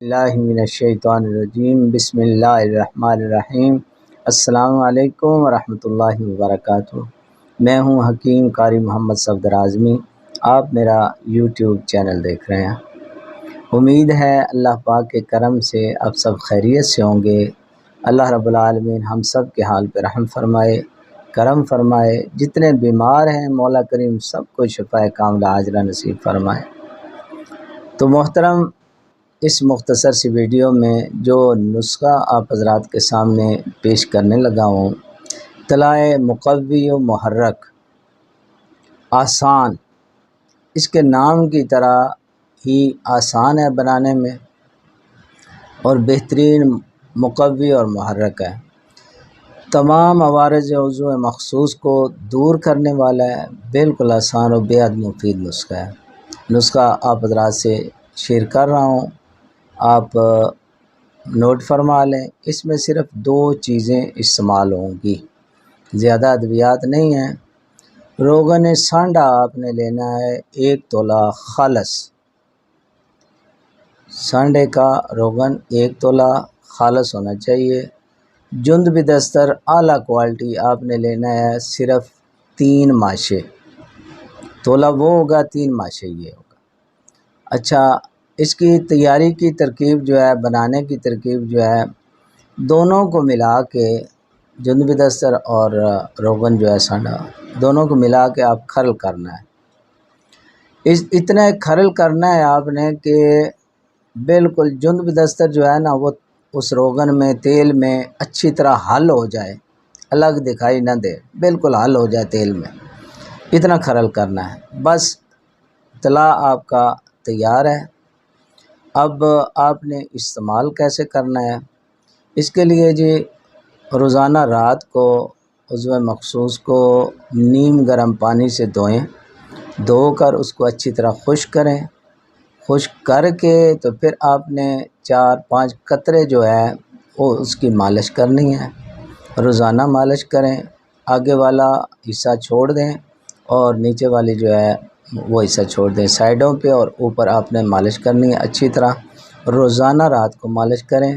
اللہ من الشیطان الرجیم بسم اللہ الرحمن الرحیم۔ السلام علیکم ورحمۃ اللہ وبرکاتہ۔ میں ہوں حکیم قاری محمد صفدر اعظمی۔ آپ میرا یوٹیوب چینل دیکھ رہے ہیں۔ امید ہے اللہ پاک کے کرم سے آپ سب خیریت سے ہوں گے۔ اللہ رب العالمین ہم سب کے حال پہ رحم فرمائے، کرم فرمائے۔ جتنے بیمار ہیں مولا کریم سب کو شفائے کاملہ عاجلہ نصیب فرمائے۔ تو محترم، اس مختصر سی ویڈیو میں جو نسخہ آپ حضرات کے سامنے پیش کرنے لگا ہوں، طلاء مقوی و محرک، آسان، اس کے نام کی طرح ہی آسان ہے بنانے میں اور بہترین مقوی اور محرک ہے۔ تمام عوارض عضو مخصوص کو دور کرنے والا ہے۔ بالکل آسان اور بے حد مفید نسخہ ہے۔ نسخہ آپ حضرات سے شیئر کر رہا ہوں، آپ نوٹ فرما لیں۔ اس میں صرف 2 چیزیں استعمال ہوں گی، زیادہ ادویات نہیں ہیں۔ روغن سانڈا آپ نے لینا ہے 1 تولہ خالص، سانڈے کا روغن 1 تولہ خالص ہونا چاہیے۔ جند بدستر اعلیٰ کوالٹی آپ نے لینا ہے صرف 3 ماشے، تولہ وہ ہوگا 3 ماشے یہ ہوگا۔ اچھا، اس کی تیاری کی ترکیب جو ہے، بنانے کی ترکیب جو ہے، دونوں کو ملا کے، جند بدستر اور روغن جو ہے سانڈا، دونوں کو ملا کے آپ کھرل کرنا ہے۔ اتنا کھرل کرنا ہے آپ نے کہ بالکل جند بدستر جو ہے نا وہ اس روغن میں، تیل میں اچھی طرح حل ہو جائے، الگ دکھائی نہ دے، بالکل حل ہو جائے تیل میں، اتنا کھرل کرنا ہے بس۔ طلاء آپ کا تیار ہے۔ اب آپ نے استعمال کیسے کرنا ہے؟ اس کے لیے جی، روزانہ رات کو عضو مخصوص کو نیم گرم پانی سے دھوئیں، دھو کر اس کو اچھی طرح خشک کریں۔ خشک کر کے تو پھر آپ نے 4-5 قطرے جو ہے وہ اس کی مالش کرنی ہے۔ روزانہ مالش کریں، آگے والا حصہ چھوڑ دیں اور نیچے والی جو ہے وہ حصہ چھوڑ دیں، سائڈوں پہ اور اوپر آپ نے مالش کرنی ہے اچھی طرح۔ روزانہ رات کو مالش کریں۔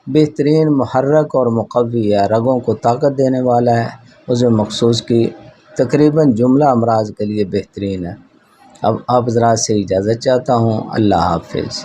بہترین محرک اور مقوی ہے، رگوں کو طاقت دینے والا ہے، عضو مخصوص کی تقریباً جملہ امراض کے لیے بہترین ہے۔ اب آپ حضرات سے اجازت چاہتا ہوں، اللہ حافظ۔